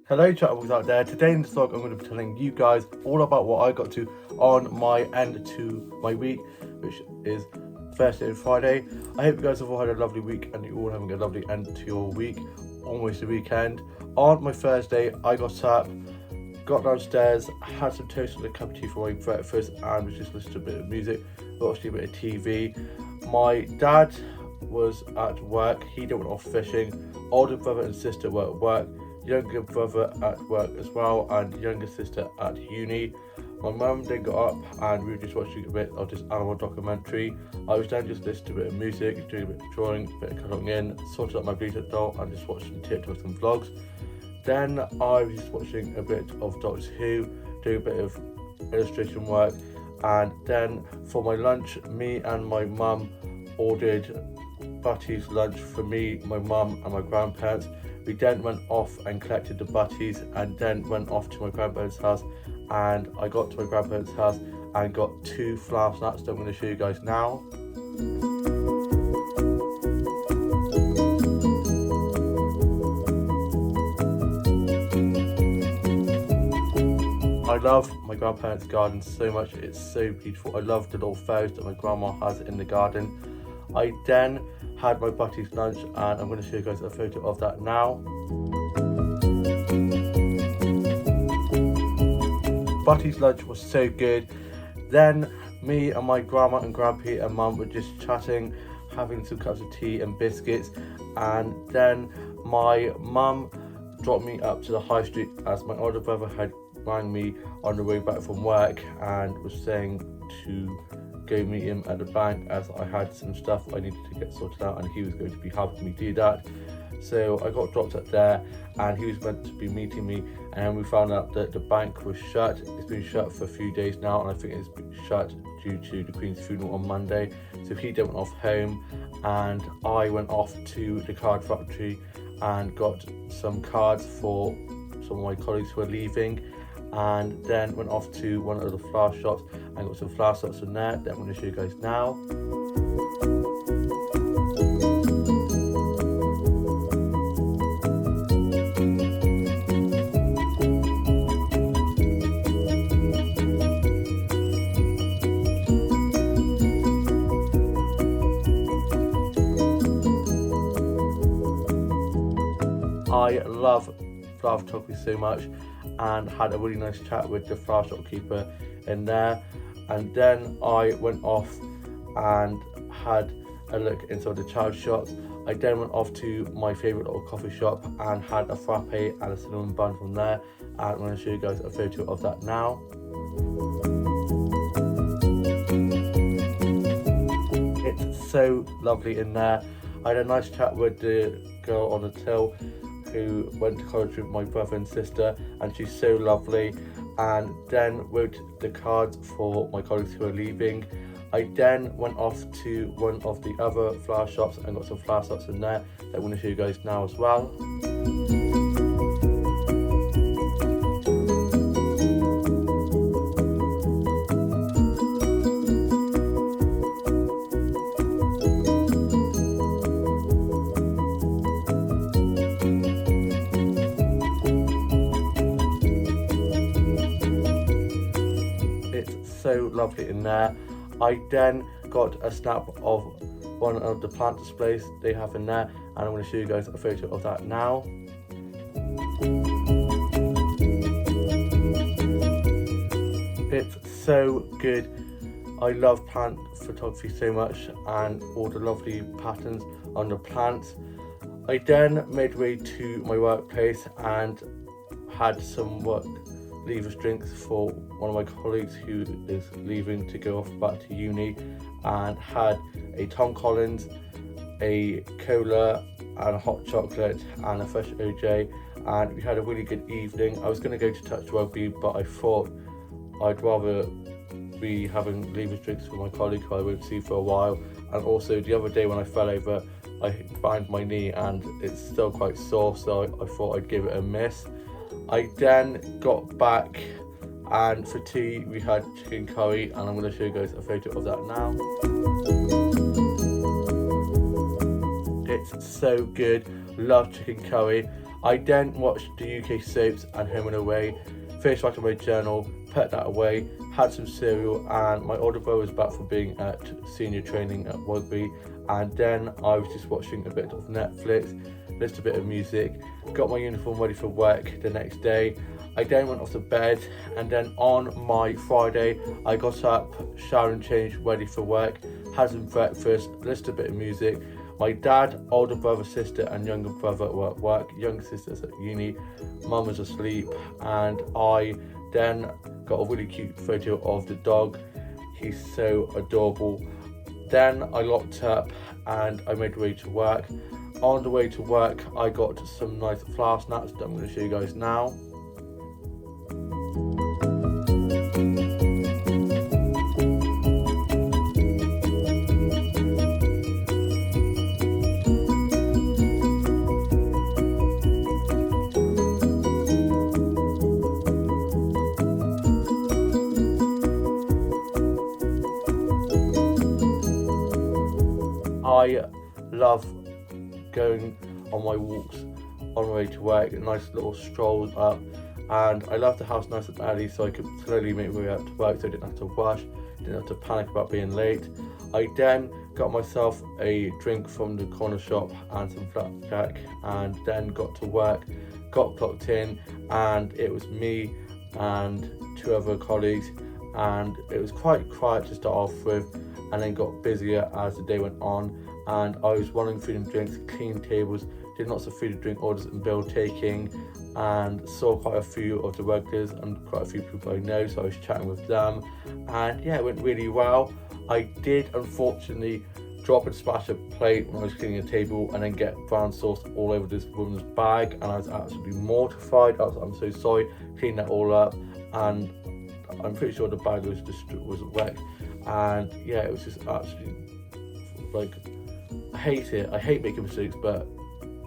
Hello chatterboys out there. Today in this vlog I'm going to be telling you guys all about what I got to on my end to my week, which is Thursday and Friday. I hope you guys have all had a lovely week and you're all having a lovely end to your week, almost the weekend. On my Thursday I got up, got downstairs, had some toast and a cup of tea for my breakfast and was just listening to a bit of music, watching a bit of TV. My dad was at work, he went off fishing. Older brother and sister were at work. Younger brother at work as well, and younger sister at uni. My mum then got up and we were just watching a bit of this animal documentary. I was then just listening to a bit of music, doing a bit of drawing, a bit of colouring in, sorted out my bleated doll and just watching some TikToks and vlogs. Then I was just watching a bit of Doctor Who, doing a bit of illustration work, and then for my lunch, me and my mum ordered butties lunch for me, my mum and my grandparents. We then went off and collected the butties and then went off to my grandparents' house, and I got to my grandparents' house and got 2 flour snacks that I'm going to show you guys now. I love my grandparents' garden so much, it's so beautiful. I love the little fairies that my grandma has in the garden. I then had my butties lunch and I'm going to show you guys a photo of that now. Butties lunch was so good. Then me and my grandma and grandpa and mum were just chatting, having some cups of tea and biscuits, and then my mum dropped me up to the high street as my older brother had rang me on the way back from work and was saying to go meet him at the bank as I had some stuff I needed to get sorted out and he was going to be helping me do that. So I got dropped up there and he was meant to be meeting me, and we found out that the bank was shut. It's been shut for a few days now and I think it's been shut due to the Queen's funeral on Monday. So he then went off home and I went off to the card factory and got some cards for some of my colleagues who are leaving, and then went off to one of the flower shops and got some flower shops in there that I'm going to show you guys now. I love flower photography so much and had a really nice chat with the flower shopkeeper in there, and then I went off and had a look inside the charity shops. I then went off to my favourite little coffee shop and had a frappe and a cinnamon bun from there, and I'm going to show you guys a photo of that now. It's so lovely in there. I had a nice chat with the girl on the till who went to college with my brother and sister, and she's so lovely, and then wrote the cards for my colleagues who are leaving. I then went off to one of the other flower shops and got some flower shops in there that I'm going to show you guys now as well. So lovely in there. I then got a snap of one of the plant displays they have in there, and I'm going to show you guys a photo of that now. It's so good. I love plant photography so much and all the lovely patterns on the plants. I then made way to my workplace and had some work leavers drinks for one of my colleagues who is leaving to go off back to uni, and had a Tom Collins, a cola and a hot chocolate and a fresh OJ, and we had a really good evening. I was going to go to touch rugby, but I thought I'd rather be having leavers drinks with my colleague who I won't see for a while. And also the other day when I fell over, I banged my knee and it's still quite sore, so I thought I'd give it a miss. I then got back and for tea we had chicken curry, and I'm going to show you guys a photo of that now. It's so good. love chicken curry. I then watched the UK soaps and Home and Away, finished writing my journal, put that away, had some cereal, and my older brother was back from being at senior training at rugby, and then I was just watching a bit of Netflix, listened to a bit of music, got my uniform ready for work the next day. I then went off to bed, and then on my Friday I got up, showered and changed, ready for work, had some breakfast, listened to a bit of music. My dad, older brother, sister and younger brother were at work, younger sister's at uni, mum was asleep, and I then got a really cute photo of the dog. He's so adorable. Then I locked up and I made my way to work. On the way to work I got some nice flour snacks that I'm going to show you guys now. I love going on my walks on my way to work, nice little strolls up, and I left the house nice and early so I could slowly make my way up to work, so I didn't have to rush, didn't have to panic about being late. I then got myself a drink from the corner shop and some flapjack, and then got to work, got clocked in, and it was me and two other colleagues, and it was quite quiet to start off with, and then got busier as the day went on, and I was running food and drinks, clean tables, did lots of food and drink orders and bill taking, and saw quite a few of the regulars and quite a few people I know, so I was chatting with them, and yeah, it went really well. I did unfortunately drop and smash a plate when I was cleaning a table, and then get brown sauce all over this woman's bag, and I was absolutely mortified. I'm so sorry. Cleaned that all up, and I'm pretty sure the bag was wet, and yeah, it was just absolutely like, I hate it. I hate making mistakes, but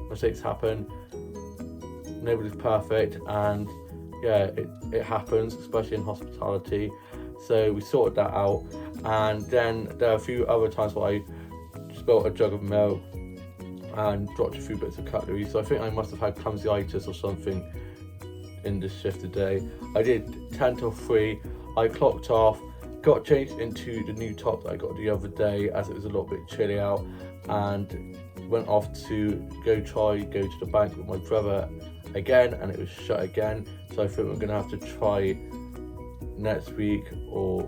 mistakes happen. Nobody's perfect, and yeah, it happens, especially in hospitality. So we sorted that out, and then there are a few other times where I spilled a jug of milk and dropped a few bits of cutlery. So I think I must have had clumsyitis or something in this shift today. I did 10 till 3. I clocked off, got changed into the new top that I got the other day as it was a little bit chilly out, and went off to go to the bank with my brother again, and it was shut again. So I think we're gonna have to try next week, or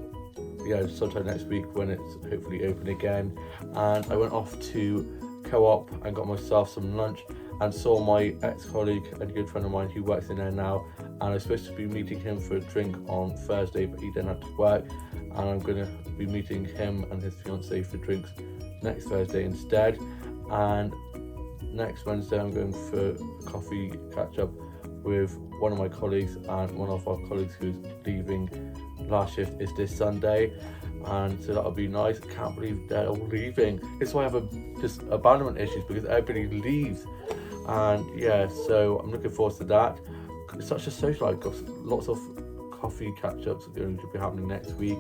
yeah, sometime next week when it's hopefully open again. And I went off to Co-op and got myself some lunch, and saw my ex-colleague and a good friend of mine who works in there now, and I was supposed to be meeting him for a drink on Thursday, but he then had to work, and I'm gonna be meeting him and his fiancée for drinks next Thursday instead. And next Wednesday I'm going for a coffee catch up with one of my colleagues, and one of our colleagues who's leaving last shift is this Sunday, and so that'll be nice. I can't believe they're all leaving. This is why I have just abandonment issues, because everybody leaves, and yeah, so I'm looking forward to that. It's such a social, I've got lots of coffee catch-ups going to be happening next week.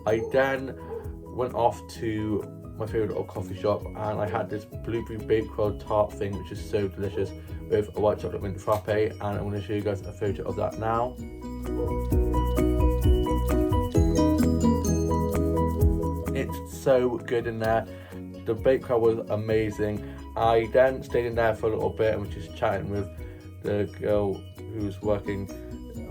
I then went off to my favourite little coffee shop, and I had this blueberry bakewell tart thing, which is so delicious, with a white chocolate mint frappe, and I'm going to show you guys a photo of that now. It's so good in there. The bakewell was amazing. I then stayed in there for a little bit and was just chatting with the girl who was working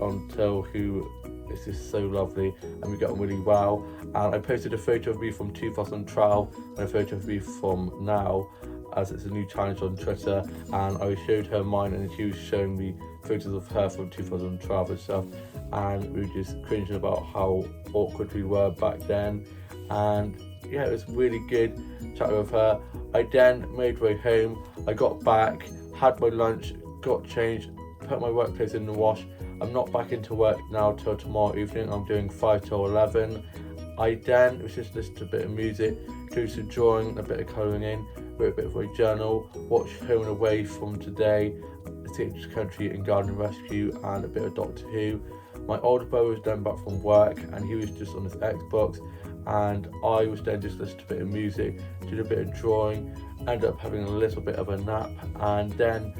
on till, who is just so lovely, and we got on really well. And I posted a photo of me from 2012 and a photo of me from now, as it's a new challenge on Twitter, and I showed her mine, and she was showing me photos of her from 2012 and stuff, and we were just cringing about how awkward we were back then. And yeah, it was really good chatting with her. I then made my way home. I got back, had my lunch, got changed, put my workplace in the wash. I'm not back into work now till tomorrow evening. I'm doing 5 till 11. I then was just listening to a bit of music, do some drawing, a bit of colouring in, wrote a bit of my journal, watched Home and Away from today, Escape to Country and Garden Rescue, and a bit of Doctor Who. My older brother was then back from work, and he was just on his Xbox, and I was then just listening to a bit of music, did a bit of drawing, ended up having a little bit of a nap, and then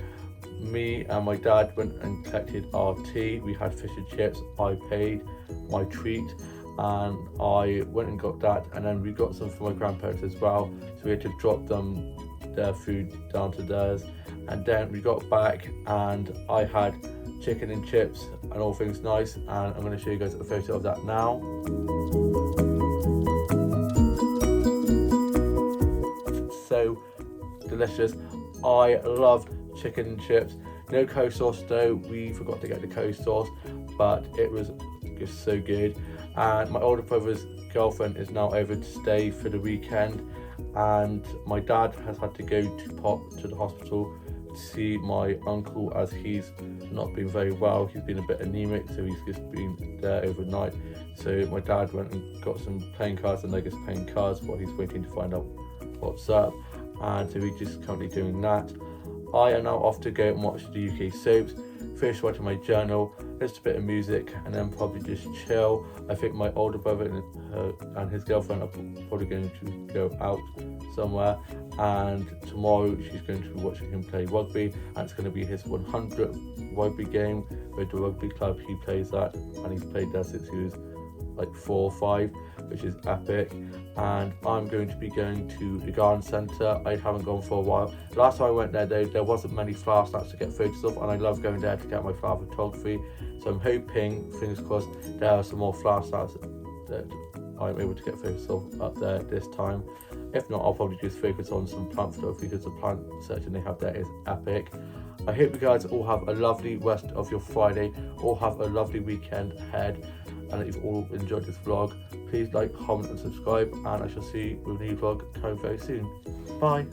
me and my dad went and collected our tea. We had fish and chips, I paid my treat, and I went and got that, and then we got some for my grandparents as well, so we had to drop them their food down to theirs. And then we got back and I had chicken and chips and all things nice, and I'm going to show you guys a photo of that now. So delicious. I loved chicken and chips. No coleslaw though, we forgot to get the coleslaw, but it was just so good. And my older brother's girlfriend is now over to stay for the weekend, and my dad has had to go to the hospital to see my uncle, as he's not been very well. He's been a bit anemic, so he's just been there overnight. So my dad went and got some playing cards and Lego's playing cards while he's waiting to find out what's up, and so we're just currently doing that. I am now off to go and watch the UK soaps, finish writing my journal, listen to a bit of music, and then probably just chill. I think my older brother and his girlfriend are probably going to go out somewhere, and tomorrow she's going to be watching him play rugby, and it's going to be his 100th rugby game with the rugby club he plays at, and he's played there since he was like 4 or 5, which is epic. And I'm going to be going to the garden centre. I haven't gone for a while. Last time I went there though, there wasn't many flower stacks to get photos of, and I love going there to get my flower photography. So I'm hoping, fingers crossed, there are some more flower stacks that I'm able to get photos of up there this time. If not, I'll probably just focus on some plant photography, because the plant section they have there is epic. I hope you guys all have a lovely rest of your Friday, all have a lovely weekend ahead, and that you've all enjoyed this vlog. Please like, comment and subscribe, and I shall see you with a new vlog coming very soon. Bye.